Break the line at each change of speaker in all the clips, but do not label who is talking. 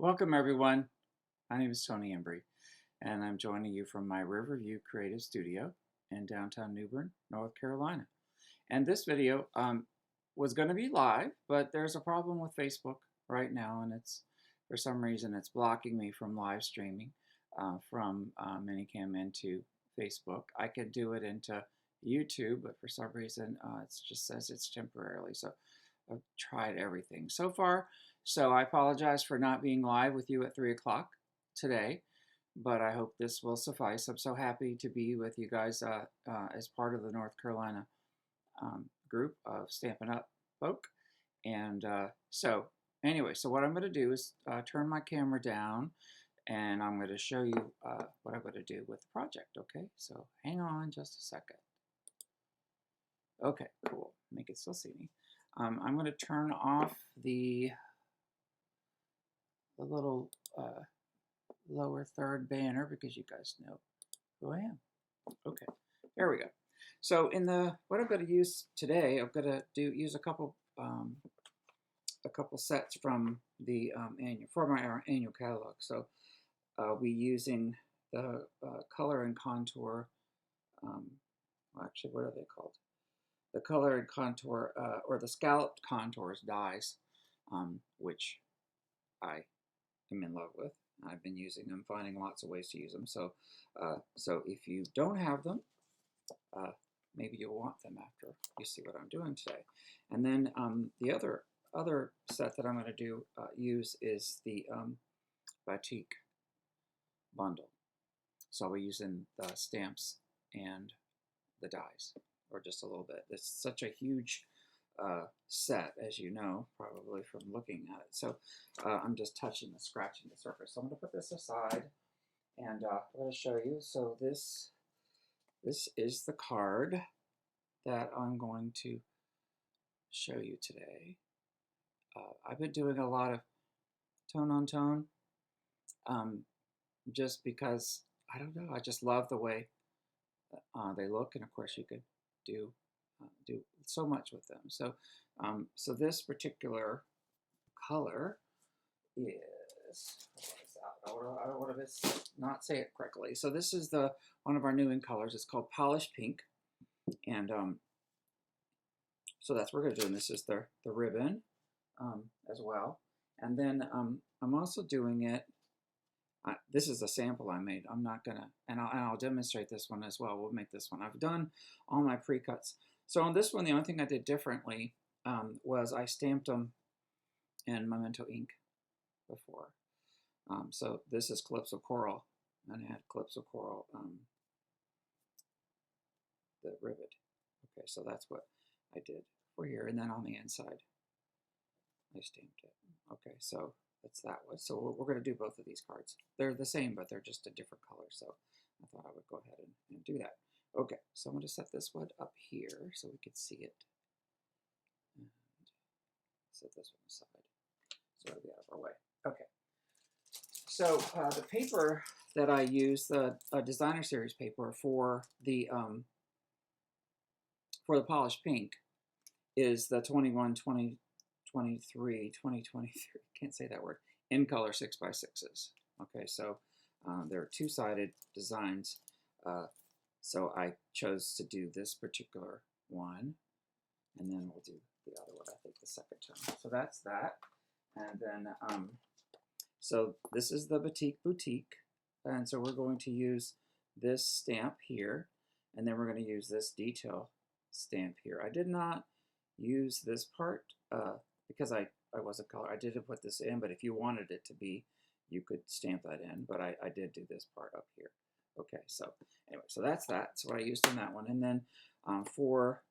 Welcome everyone. My name is Tony Embrey, and I'm joining you from my Riverview Creative Studio in downtown New Bern, North Carolina. And this video was going to be live, but there's a problem with Facebook right now, and it's for some reason it's blocking me from live streaming from Minicam into Facebook. I could do it into YouTube, but for some reason it just says it's temporarily. So I've tried everything so far. So I apologize for not being live with you at 3 o'clock today, but I hope this will suffice. I'm so happy to be with you guys as part of the North Carolina group of Stampin' Up folk. And so what I'm going to do is turn my camera down, and I'm going to show you what I'm going to do with the project, okay? So hang on just a second. Okay, cool. Make it still see me. I'm going to turn off the little lower third banner because you guys know who I am. Okay, there we go. So what I'm going to use today, I'm going to use a couple sets from the our annual catalog. So we using the color and contour. Actually, what are they called? The color and contour or the scalloped contours dies, which I am in love with. I've been using them, finding lots of ways to use them. So, so if you don't have them, maybe you'll want them after you see what I'm doing today. And then the other set that I'm going to use is the batik bundle. So I'll be using the stamps and the dies, or just a little bit. It's such a huge set, as you know, probably from looking at it. So I'm just scratching the surface. So I'm going to put this aside, and I'm going to show you. So this is the card that I'm going to show you today. I've been doing a lot of tone on tone, just because, I don't know, I just love the way they look, and of course you could do so much with them. So so this particular color is, I don't want to not say it correctly. So this is one of our new in colors. It's called Polished Pink, and so that's what we're going to do. And this is the ribbon as well. And then I'm also doing it. This is a sample I made. I'm not gonna, and I'll demonstrate this one as well. We'll make this one. I've done all my pre-cuts. So on this one, the only thing I did differently was I stamped them in Memento ink before. So this is Calypso Coral, and I had Calypso Coral, the rivet. Okay, so that's what I did for here, and then on the inside, I stamped it. Okay, so that's that one. So we're going to do both of these cards. They're the same, but they're just a different color. So I thought I would go ahead and do that. Okay, so I'm going to set this one up here so we can see it. And set this one aside so it'll be out of our way. Okay. So the paper that I use, the designer series paper for the polished pink, is the 2023, can't say that word, in color 6x6s. Okay, so they're two-sided designs. So I chose to do this particular one, and then we'll do the other one, I think, the second time. So that's that. And then, so this is the Batik Boutique. And so we're going to use this stamp here, and then we're going to use this detail stamp here. I did not use this part because I wasn't color. I didn't put this in, but if you wanted it to be, you could stamp that in. But I did do this part up here. Okay, so anyway, so that's that. So what I used in that one. And then for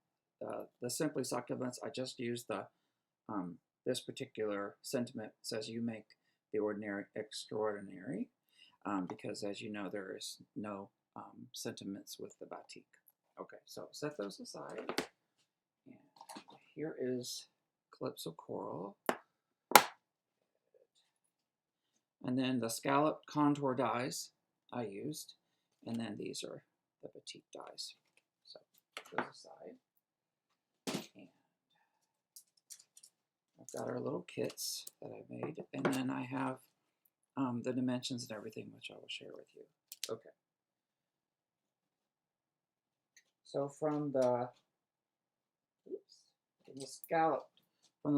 the Simply Succulents, I just used the this particular sentiment. It says, "You make the ordinary extraordinary," because as you know, there is no sentiments with the batik. Okay, so set those aside. And here is Calypso Coral. And then the scalloped contour dies I used. And then these are the batik dies. So put those aside. And I've got our little kits that I made. And then I have the dimensions and everything, which I will share with you. Okay. So from the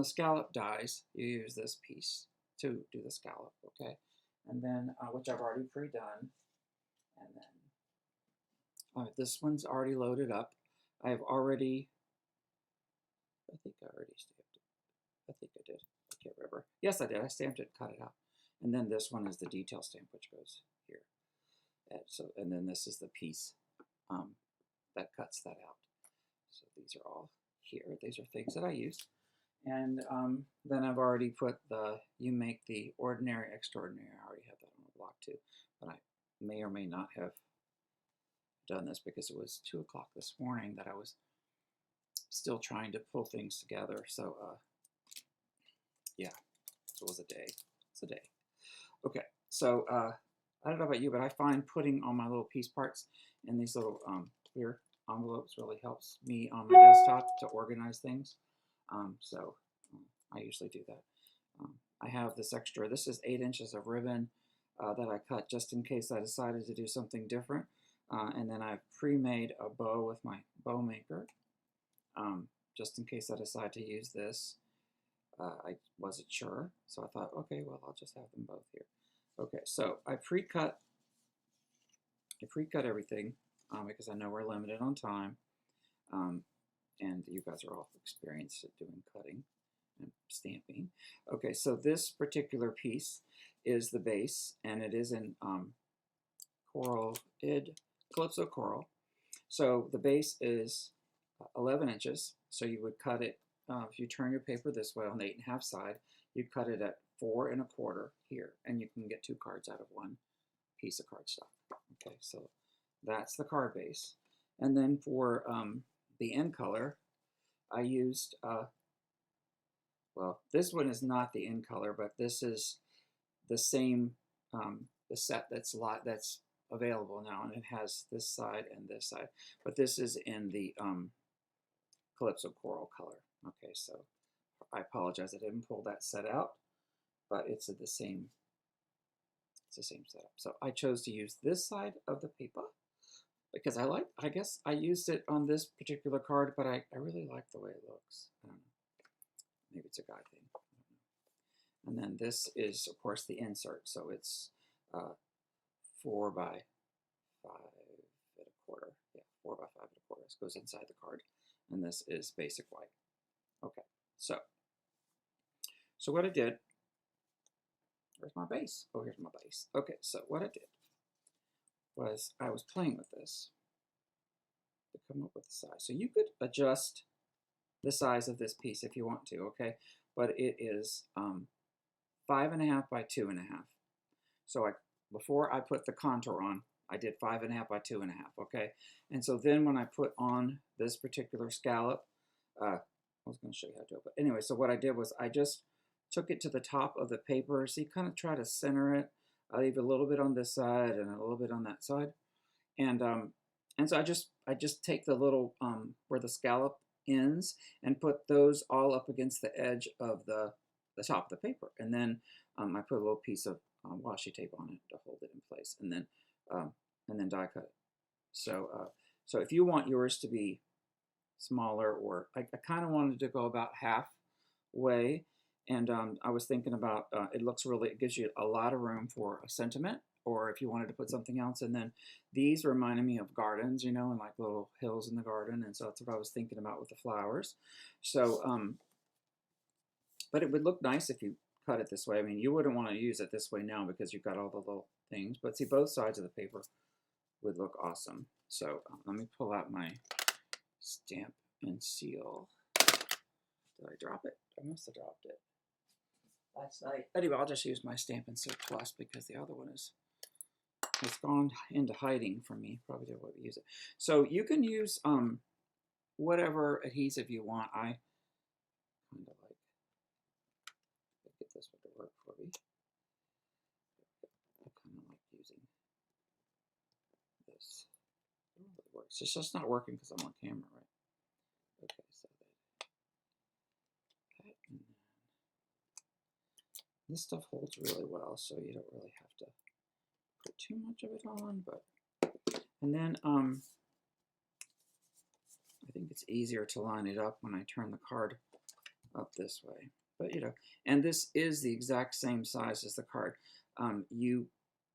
scallop dies, you use this piece to do the scallop, okay? And then, which I've already pre-done. And then this one's already loaded up. I think I already stamped it. I think I did. I can't remember. Yes, I did. I stamped it and cut it out. And then this one is the detail stamp, which goes here. And then this is the piece that cuts that out. So these are all here. These are things that I use. And then I've already put you make the ordinary, extraordinary. I already have that on the block too. But I may or may not have done this because it was 2 o'clock this morning that I was still trying to pull things together. So yeah, it was a day. It's a day. Okay, so I don't know about you, but I find putting on my little piece parts in these little clear envelopes really helps me on my desktop to organize things. So I usually do that. I have this extra, this is 8 inches of ribbon that I cut just in case I decided to do something different. And then I've pre-made a bow with my bow maker, just in case I decide to use this. I wasn't sure, so I thought, okay, well, I'll just have them both here. Okay, so I pre-cut everything because I know we're limited on time, and you guys are all experienced at doing cutting and stamping. Okay, so this particular piece is the base, and it is in Calypso Coral. So the base is 11 inches, so you would cut it, if you turn your paper this way on the 8.5 side, you cut it at 4 1/4 here, and you can get 2 cards out of one piece of cardstock. Okay, so that's the card base. And then for the end color, I used, well, this one is not the end color, but this is the same, the set that's available now, and it has this side and this side, but this is in the Calypso Coral color. Okay, so I apologize, I didn't pull that set out, but it's the same setup. So I chose to use this side of the paper because I guess I used it on this particular card, but I really like the way it looks. I don't know. Maybe it's a guy thing. I don't know. And then this is, of course, the insert. So it's 4 by 5 1/4. Yeah, 4 by 5 1/4. This goes inside the card. And this is basic white. Okay, so what I did, where's my base? Oh, here's my base. Okay, so what I did was I was playing with this to come up with the size. So you could adjust the size of this piece if you want to, okay? But it is 5.5 by 2.5. So before I put the contour on, I did 5.5 by 2.5, okay? And so then when I put on this particular scallop, I was going to show you how to do it. But anyway, so what I did was I just took it to the top of the paper. So you kind of try to center it. I leave a little bit on this side and a little bit on that side. And so I just take the little, where the scallop ends and put those all up against the edge of the top of the paper. And then I put a little piece of washi tape on it to hold it in place. And then die cut it. So if you want yours to be smaller, or I kind of wanted to go about halfway, and I was thinking about it gives you a lot of room for a sentiment, or if you wanted to put something else. And then these reminded me of gardens, and like little hills in the garden, and so that's what I was thinking about with the flowers. So but it would look nice if you cut it this way. I mean, you wouldn't want to use it this way now because you've got all the little things, but see, both sides of the paper would look awesome. So let me pull out my stamp and seal. Did I drop it? I must have dropped it last night. Anyway, I'll just use my Stampin' Seal Plus because the other one it's gone into hiding from me. Probably didn't want to use it. So you can use whatever adhesive you want. I kind of like, get this one to work for me. I kind of like using this. It really works. It's just not working because I'm on camera, right? Okay, so that. This stuff holds really well, so you don't really have to put too much of it on, but and then I think it's easier to line it up when I turn the card up this way. But and this is the exact same size as the card. You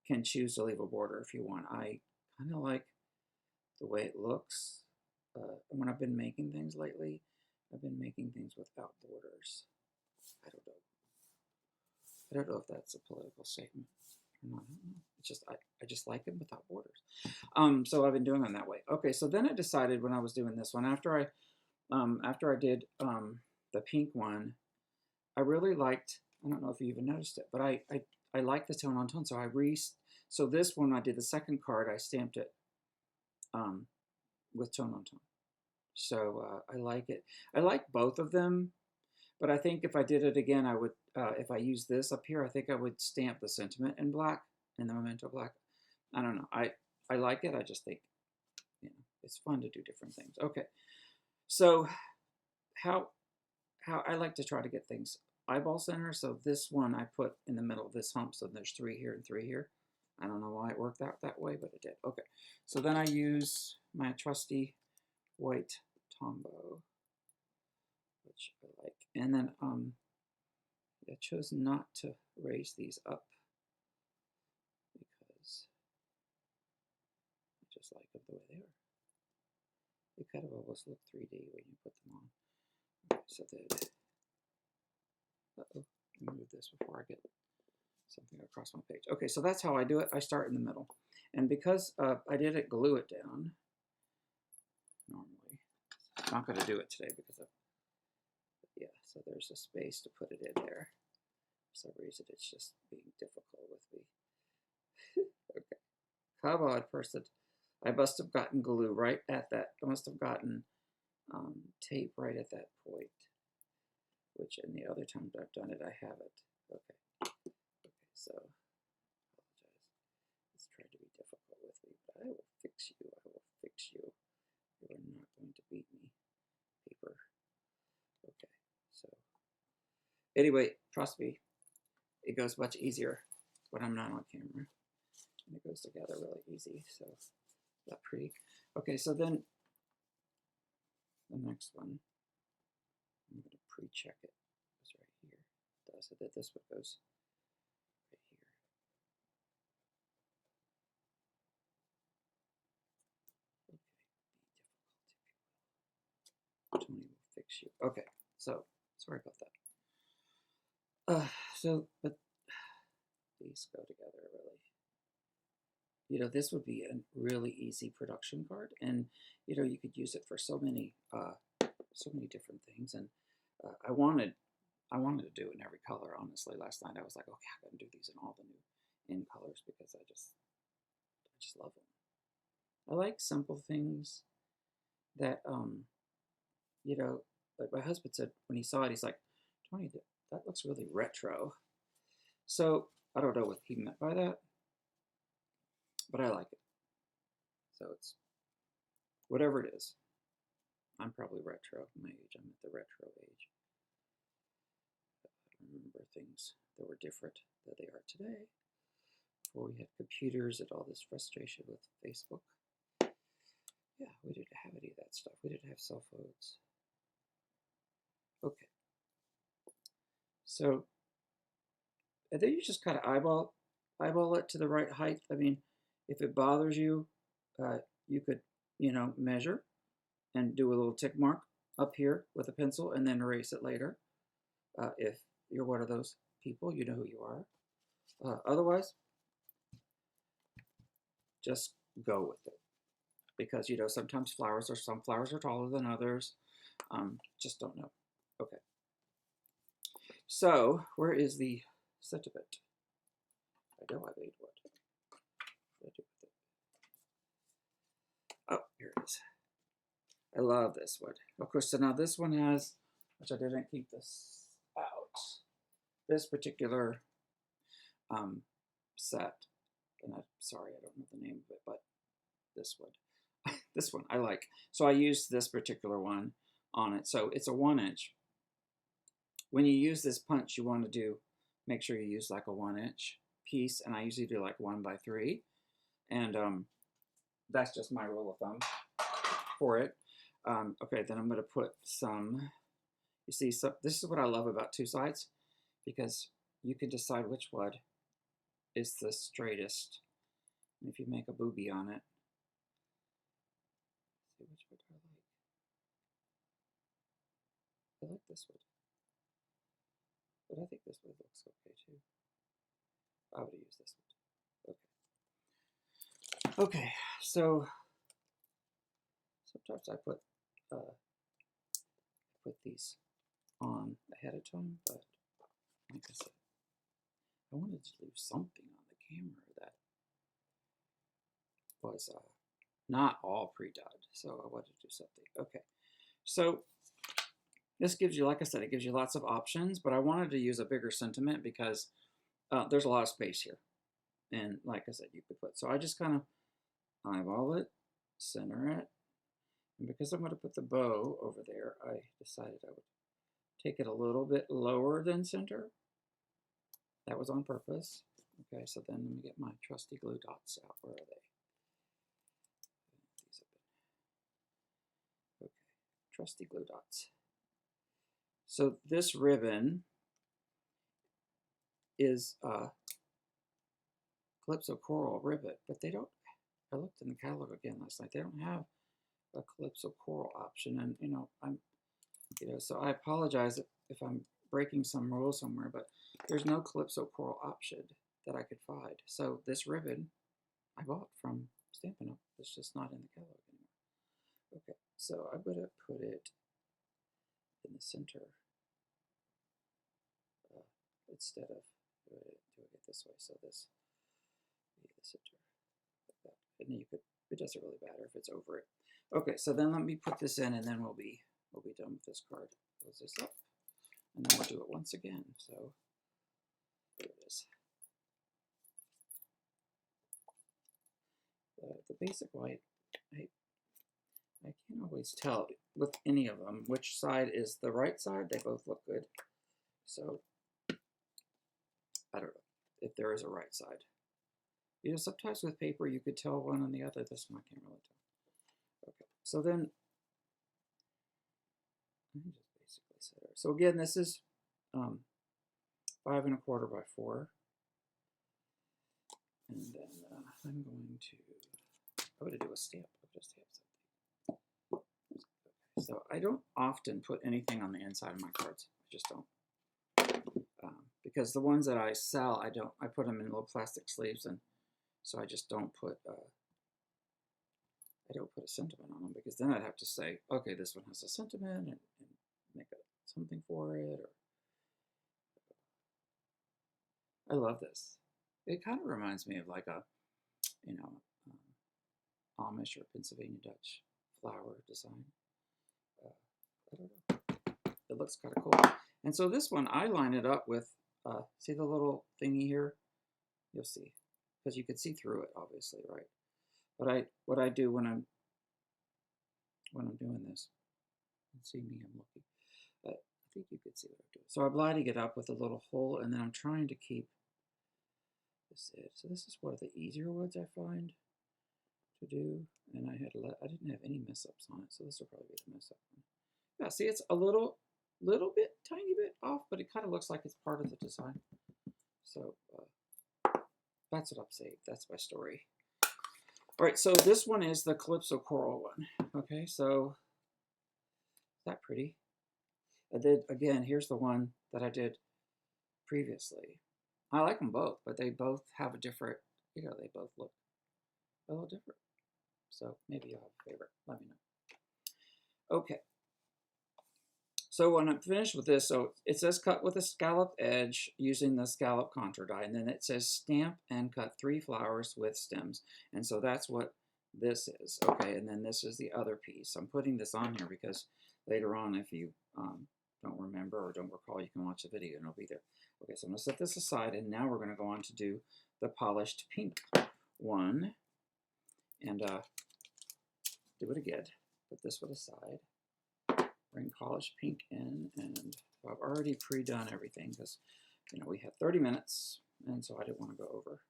can choose to leave a border if you want. I kind of like the way it looks. When I've been making things lately, I've been making things without borders. I don't know. I don't know if that's a political statement or not. I don't know. It's just I just like them without borders. So I've been doing them that way. Okay, so then I decided when I was doing this one, after I did the pink one, I really liked. I don't know if you even noticed it, but I like the tone on tone. So this one I did the second card. I stamped it with tone on tone. So I like it. I like both of them, but I think if I did it again, I would. If I use this up here, I think I would stamp the sentiment in black and the memento black. I don't know. I like it. I just think it's fun to do different things. Okay, so how I like to try to get things eyeball center. So this one I put in the middle of this hump. So there's 3 here and 3 here. I don't know why it worked out that way, but it did. Okay, so then I use my trusty white Tombow, which I like. And then I chose not to raise these up because I just like them the way they are. They kind of almost look 3D when you put them on. Okay, so then, let me move this before I get something across my page. Okay, so that's how I do it. I start in the middle. And because I didn't glue it down, normally, I'm not going to do it today because yeah, so there's a space to put it in there. For some reason, it's just being difficult with me. Okay. Come on, person. I must have gotten glue right at that. I must have gotten tape right at that point. Which in the other times I've done it, I have it. Okay. Okay, so I apologize. It's trying to be difficult with me, but I will fix you. I will fix you. You are not going to beat me, paper. Okay, so anyway, trust me, it goes much easier when I'm not on camera. And it goes together really easy, so that pretty. Okay, so then the next one, I'm going to pre-check it. It's right here. So that this one goes right here. Okay, Tony will fix you. Okay, so sorry about that. But these go together really. This would be a really easy production card, and you could use it for so many different things. And I wanted to do it in every color. Honestly, last night I was like, okay, I'm gonna do these in all the new in colors because I just love them. I like simple things that like my husband said when he saw it, he's like, Tony, that looks really retro. So I don't know what he meant by that, but I like it. So it's whatever it is. I'm probably retro at my age. I'm at the retro age. I remember things that were different than they are today. Before we had computers and all this frustration with Facebook. Yeah, we didn't have any of that stuff. We didn't have cell phones. Okay. So, and then you just kind of eyeball it to the right height. I mean, if it bothers you, you could, measure and do a little tick mark up here with a pencil and then erase it later. If you're one of those people, you know who you are. Otherwise, just go with it. Because, sometimes some flowers are taller than others. Just don't know. Okay. So, where is the sentiment? I know I made one. What did I do with it? Oh, here it is. I love this one. Of course, so now this one has, which I didn't keep this out, this particular set. And I'm sorry, I don't know the name of it, but this one. This one I like. So I used this particular one on it. So it's a 1 inch. When you use this punch, you want to do make sure you use like a 1-inch piece, and I usually do like 1 by 3, and that's just my rule of thumb for it. Okay, then I'm going to put some, you see, so this is what I love about two sides, because you can decide which one is the straightest. And if you make a booby on it, see which one do I like. I like this one, but I think this one looks okay too. I would use this one. Okay. Okay, so sometimes I put these on ahead of time, but like I said, I wanted to do something on the camera that was not all pre-done, so I wanted to do something. Okay, so this gives you, like I said, it gives you lots of options, but I wanted to use a bigger sentiment because there's a lot of space here. And like I said, you could put, so I just kind of eyeball it, center it, and because I'm going to put the bow over there, I decided I would take it a little bit lower than center. That was on purpose. Okay, so then let me get my trusty glue dots out. Where are they? Okay, trusty glue dots. So this ribbon is Calypso Coral ribbon, but they don't, I looked in the catalog again last night, they don't have a Calypso Coral option, and so I apologize if I'm breaking some rule somewhere, but there's no Calypso Coral option that I could find. So this ribbon I bought from Stampin'. It's just not in the catalog anymore. Okay, so I'm going to put it in the center instead of doing it this way. So this be the center, like that. And then you could, it doesn't really matter if it's over it. Okay, so then let me put this in, and then we'll be done with this card. Close this up, and then we'll do it once again. So there it is. The basic white, I can't always tell with any of them which side is the right side. They both look good. So I don't know if there is a right side. You know, sometimes with paper you could tell one on the other. This one I can't really tell. Okay, so then let me just basically set it. So again, this is 5 1/4 by 4, and then I'm going to do a stamp. I'll just have something. Okay, so I don't often put anything on the inside of my cards. I just don't. Because the ones that I sell, I put them in little plastic sleeves, and so I just don't put a sentiment on them, because then I'd have to say, okay, this one has a sentiment, and make something for it. Or I love this. It kind of reminds me of like a, Amish or Pennsylvania Dutch flower design. I don't know. It looks kind of cool. And so this one, I line it up with, see the little thingy here? You'll see, because you could see through it, obviously, right? But what I do when I'm doing this, see me, I'm looking. I think you could see what I'm doing. So I'm lining it up with a little hole, and then I'm trying to keep this in. So this is one of the easier ones I find to do, and I didn't have any mess ups on it, so this will probably be the mess up one. Yeah, see, it's a little bit, tiny bit off, but it kind of looks like it's part of the design. So that's what I'm saying. That's my story. All right, so this one is the Calypso Coral one. Okay, so is that pretty? I did, again, here's the one that I did previously. I like them both, but they both have a different, they both look a little different. So maybe you'll have a favorite. Let me know. Okay. So when I'm finished with this, so it says cut with a scalloped edge using the scallop contour die, and then it says stamp and cut 3 flowers with stems. And so that's what this is. Okay, and then this is the other piece. I'm putting this on here because later on, if you don't remember or don't recall, you can watch the video and it'll be there. Okay, so I'm going to set this aside, and now we're going to go on to do the polished pink one. And do it again. Put this one aside. Bring polished pink in, and I've already pre-done everything because you know, we had 30 minutes, and so I didn't want to go over.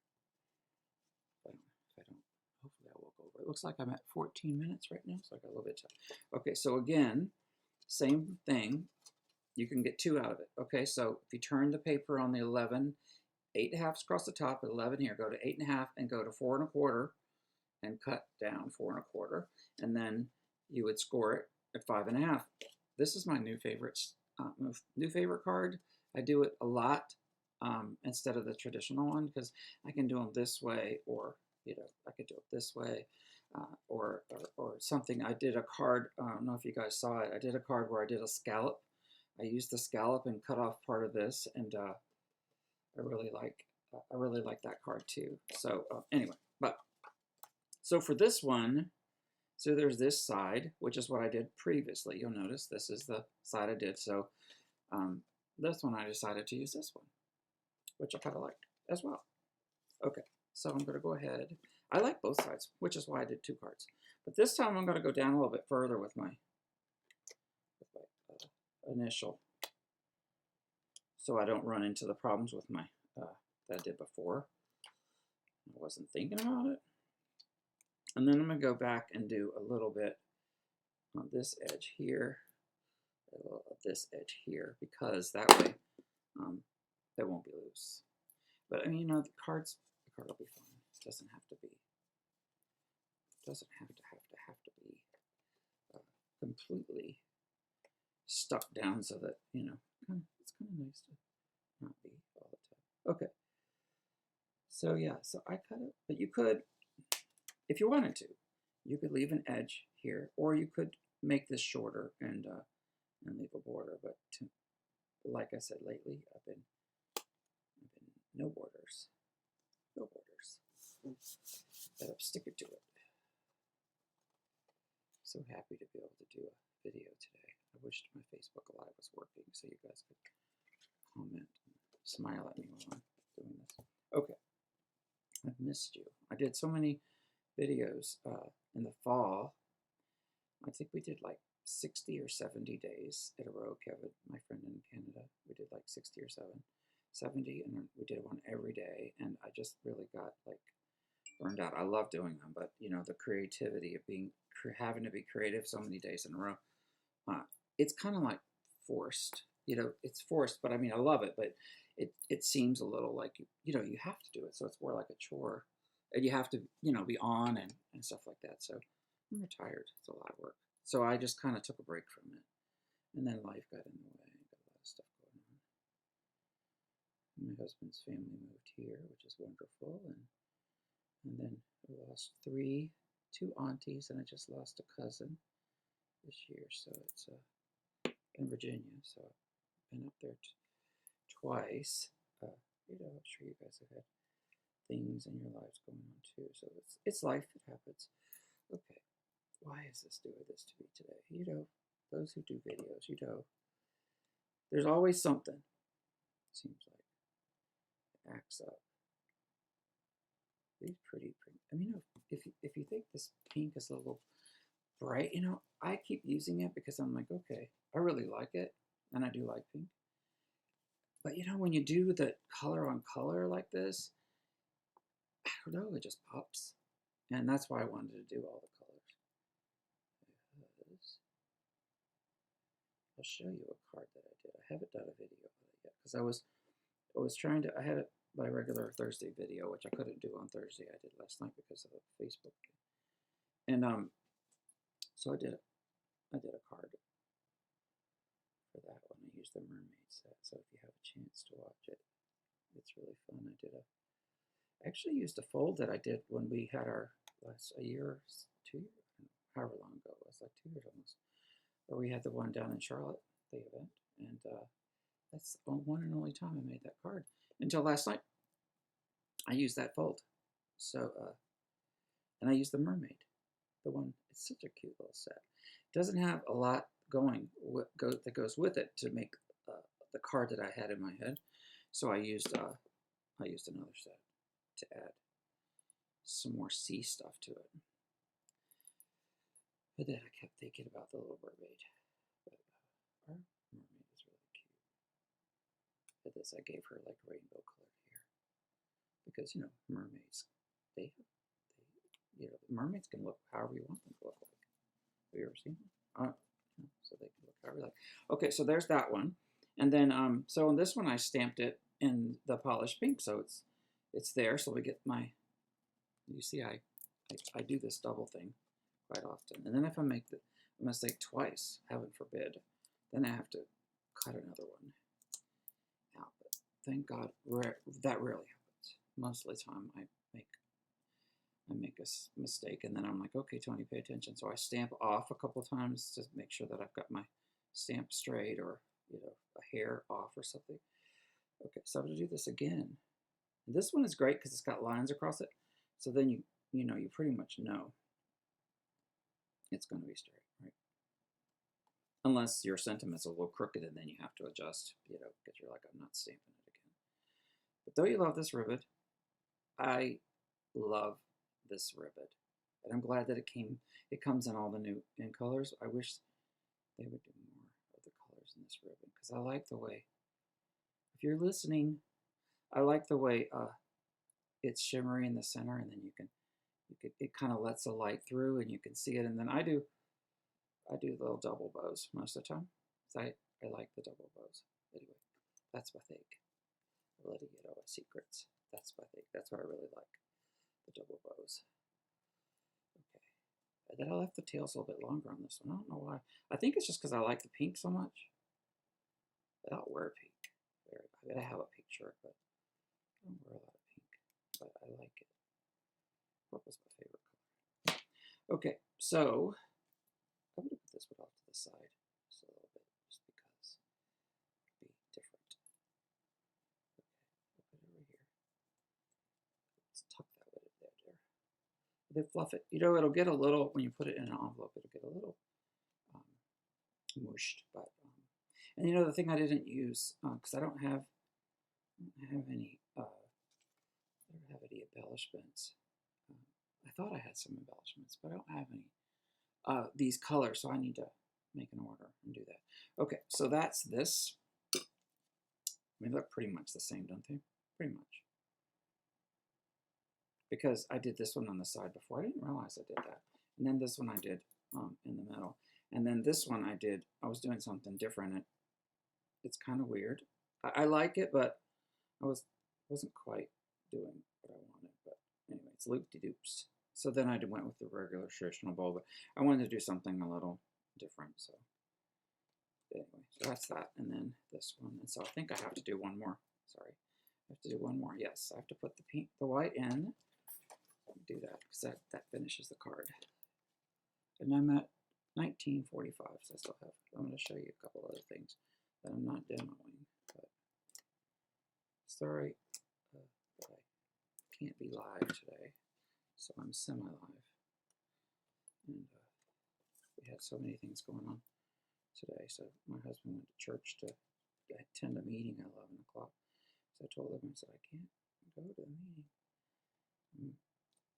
If I don't, hopefully I will go over. It looks like I'm at 14 minutes right now, so I got a little bit of time. Okay, so again, same thing. You can get 2 out of it. Okay, so if you turn the paper on the 11, 8.5 across the top, 11 here, go to 8.5 and go to 4 1/4 and cut down 4 1/4, and then you would score it at 5.5. This is my new favorite card. I do it a lot instead of the traditional one because I can do them this way, or you know, I could do it this way, or something. I did a card. I don't know if you guys saw it. I did a card where I did a scallop. I used the scallop and cut off part of this, and I really like that card too. So anyway, so for this one, so there's this side, which is what I did previously. You'll notice this is the side I did. So this one I decided to use this one, which I kind of like as well. Okay, so I'm going to go ahead. I like both sides, which is why I did 2 cards. But this time I'm going to go down a little bit further with my initial, so I don't run into the problems with my that I did before. I wasn't thinking about it. And then I'm going to go back and do a little bit on this edge here, a little of this edge here, because that way they won't be loose. But I mean, you know, the card will be fine. It doesn't have to be. It doesn't have to be completely stuck down, so that, you know, it's kind of nice to not be all the time. Okay. So yeah, so I cut it, but you could, if you wanted to, you could leave an edge here, or you could make this shorter and leave a border. But like I said, lately I've been no borders. But I'm sticking to it. So happy to be able to do a video today. I wished my Facebook Live was working so you guys could comment and smile at me while I'm doing this. Okay, I've missed you. I did so many videos in the fall. I think we did like 60 or 70 days in a row. Kevin, my friend in Canada, we did like 60 or 70, and we did one every day, and I just really got like burned out. I love doing them, but you know, the creativity of having to be creative so many days in a row, it's kind of like forced. You know, it's forced, but I mean, I love it, but it seems a little like you know, you have to do it, so it's more like a chore, and you have to, you know, be on and stuff like that. So I'm retired. It's a lot of work. So I just kind of took a break from it, and then life got in the way. Got a lot of stuff going on. My husband's family moved here, which is wonderful, and then I lost 2 aunties, and I just lost a cousin this year. So it's in Virginia. So I've been up there twice. You know, I'm sure you guys have had things in your lives going on too. So it's life. It happens. Okay. Why is this doing this to me today? You know, those who do videos, you know, there's always something. Seems like it acts up. These pretty. I mean, if you think this pink is a little bright, you know, I keep using it because I'm like, okay, I really like it, and I do like pink. But you know, when you do the color on color like this, I don't know, it just pops, and that's why I wanted to do all the colors. I'll show you a card that I did. I haven't done a video of it yet because I was trying to. I had my regular Thursday video, which I couldn't do on Thursday. I did last night because of Facebook. And so I did a card for that one. I used the mermaid set. So if you have a chance to watch it, it's really fun. I actually used a fold that I did when we had our a year, 2 years, however long ago it was, like 2 years almost, where we had the one down in Charlotte, the event, and that's the one and only time I made that card until last night. I used that fold, so and I used the mermaid, the one. It's such a cute little set. It doesn't have a lot that goes with it to make the card that I had in my head, so I used another set to add some more sea stuff to it. But then I kept thinking about the little mermaid. But our mermaid is really cute. did this. I gave her like rainbow colored hair because you know mermaids, they you know mermaids can look however you want them to look like. Have you ever seen them? So they can look however you like. Okay, so there's that one, and then so on this one I stamped it in the polished pink, so it's there. So we get my. You see, I do this double thing quite often, and then if I make a mistake twice, heaven forbid, then I have to cut another one out. But thank God that rarely happens. Most of the time, I make a mistake, and then I'm like, okay, Tony, pay attention. So I stamp off a couple of times to make sure that I've got my stamp straight, or you know, a hair off or something. Okay, so I'm gonna do this again. And this one is great because it's got lines across it. So then you know you pretty much know it's going to be straight, right? Unless your sentiment's a little crooked and then you have to adjust, you know, because you're like, I'm not stamping it again. But don't you love this ribbon? I love this ribbon. And I'm glad that it comes in all the new in colors. I wish they would do more of the colors in this ribbon because I like the way, if you're listening, I like the way it's shimmery in the center, and then it kind of lets the light through and you can see it. And then I do little double bows most of the time. So I like the double bows. Anyway, that's my thing. Letting you know my secrets. That's my thing. That's what I really like. The double bows. Okay. And then I left the tails a little bit longer on this one. I don't know why. I think it's just because I like the pink so much. I don't wear pink. I gotta have a pink shirt, but I don't wear a lot of pink. But I like it. Purple's my favorite color. Okay, so I'm going to put this one off to the side just a little bit, just because it'll be different. Okay, I'll put it over here. Let's tuck that one in there. Then fluff it. You know, it'll get a little, when you put it in an envelope, it'll get a little mushed. But and you know, the thing I didn't use, because I don't have any embellishments. I thought I had some embellishments, but I don't have any. These colors, so I need to make an order and do that. Okay, so that's this. They look pretty much the same, don't they? Pretty much. Because I did this one on the side before. I didn't realize I did that. And then this one I did in the middle. And then this one I was doing something different. It's kind of weird. I like it, but I wasn't quite doing what I wanted. But anyway, it's loop-de-doops. So then I went with the regular traditional bow, but I wanted to do something a little different. So anyway, so that's that. And then this one. And so I think I have to do one more. Sorry. I have to do one more. Yes, I have to put the white in. Do that because that finishes the card. And I'm at 1945, so I still have. I'm going to show you a couple other things that I'm not demoing. But sorry that I can't be live today, so I'm semi-live. And we had so many things going on today. So my husband went to church to attend a meeting at 11 o'clock. So I told him, I said, I can't go to the meeting.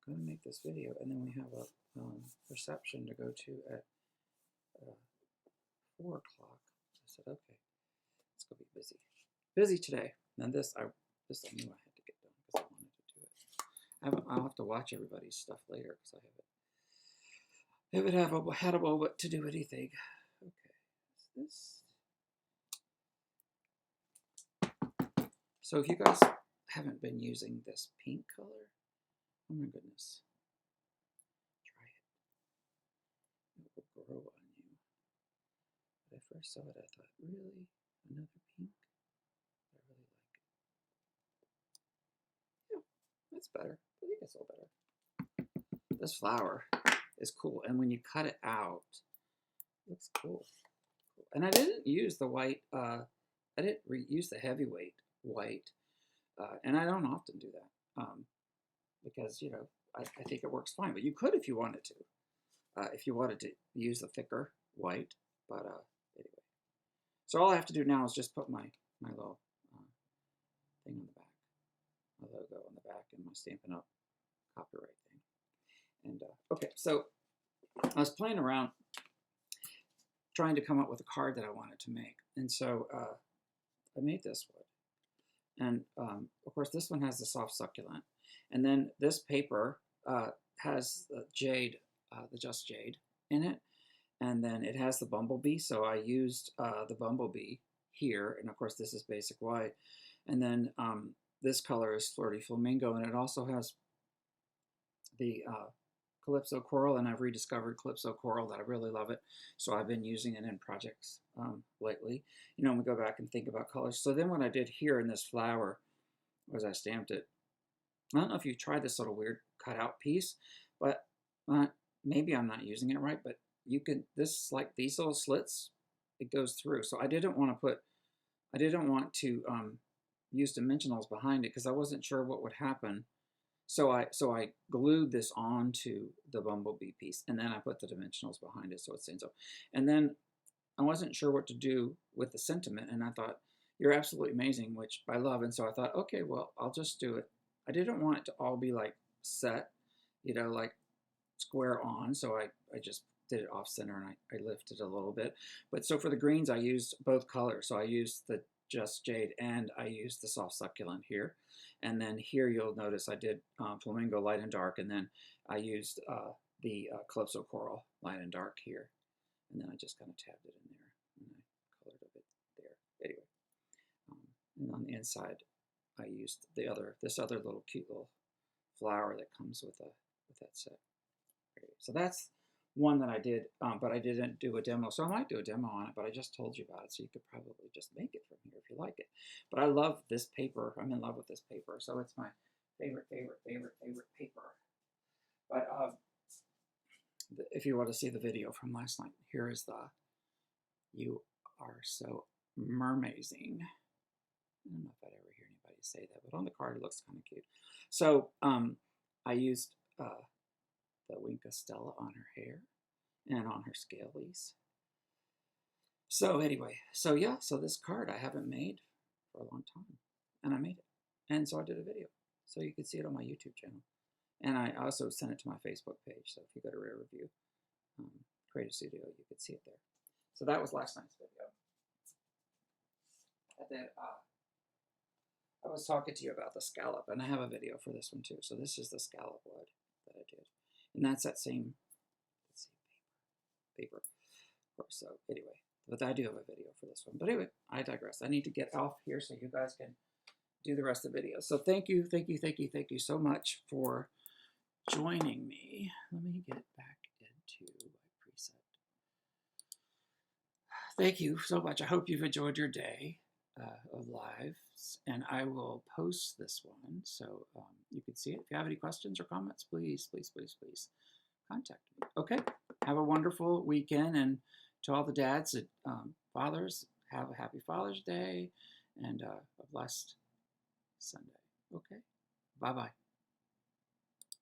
I'm going to make this video, and then we have a reception to go to at 4 o'clock. I said, okay, it's going to be busy. Busy today. And this I knew I had to get done because I wanted to do it. I'll have to watch everybody's stuff later because I haven't had a moment to do anything. Okay, is this? So if you guys haven't been using this pink color, oh my goodness, try it. It will grow on you. When I first saw it, I thought, really? Another pink? I really like it. Yeah, that's better. I think it's a little better. This flower is cool, and when you cut it out, it looks cool. And I didn't use the white, I didn't use the heavyweight white, and I don't often do that. Because, you know, I think it works fine. But you could if you wanted to. If you wanted to use the thicker white. But anyway. So all I have to do now is just put my little thing on the back. My logo on the back and my Stampin' Up! Copyright thing. And, okay, so I was playing around trying to come up with a card that I wanted to make. And so I made this one. And of course, this one has the soft succulent. And then this paper has the jade, the Just Jade in it. And then it has the bumblebee. So I used the bumblebee here. And of course, this is basic white. And then this color is Flirty Flamingo. And it also has the Calypso Coral, and I've rediscovered Calypso Coral that I really love it. So I've been using it in projects lately. You know, we go back and think about colors. So then what I did here in this flower was I stamped it. I don't know if you tried this little weird cutout piece, but maybe I'm not using it right, but you can, this, like these little slits, it goes through. So I didn't want to use dimensionals behind it because I wasn't sure what would happen. So I glued this onto the bumblebee piece, and then I put the dimensionals behind it so it stands up. And then I wasn't sure what to do with the sentiment, and I thought, you're absolutely amazing, which I love. And so I thought, okay, well, I'll just do it. I didn't want it to all be like set, you know, like square on. So I just did it off center, and I lifted a little bit. But so for the greens, I used both colors. So I used the Just Jade and I used the soft succulent here. And then here you'll notice I did Flamingo light and dark, and then I used the Calypso Coral light and dark here. And then I just kind of tabbed it in there, and I colored a bit there. Anyway, and on the inside, I used this other little cute little flower that comes with that set. So that's one that I did, but I didn't do a demo. So I might do a demo on it, but I just told you about it, so you could probably just make it from here if you like it. But I love this paper. I'm in love with this paper. So it's my favorite paper. But if you want to see the video from last night, here is You Are So Mermazing. I don't know if I'd ever hear anybody say that, but on the card it looks kind of cute. So I used the Winka Stella on her hair and on her scalies. So anyway, so yeah, so this card I haven't made for a long time, and I made it. And so I did a video. So you can see it on my YouTube channel. And I also sent it to my Facebook page. So if you go to Rare Review, Creative Studio, you can see it there. So that was last night's video. And then I was talking to you about the scallop, and I have a video for this one too. So this is the scallop wood that I did. And that's that same paper. So anyway, but I do have a video for this one. But anyway, I digress. I need to get off here so you guys can do the rest of the video. So thank you so much for joining me. Let me get back into my preset. Thank you so much. I hope you've enjoyed your day of lives, and I will post this one so you can see it. If you have any questions or comments, please contact me. Okay, have a wonderful weekend, and to all the dads and fathers, have a happy Father's Day and a blessed Sunday. Okay, bye-bye.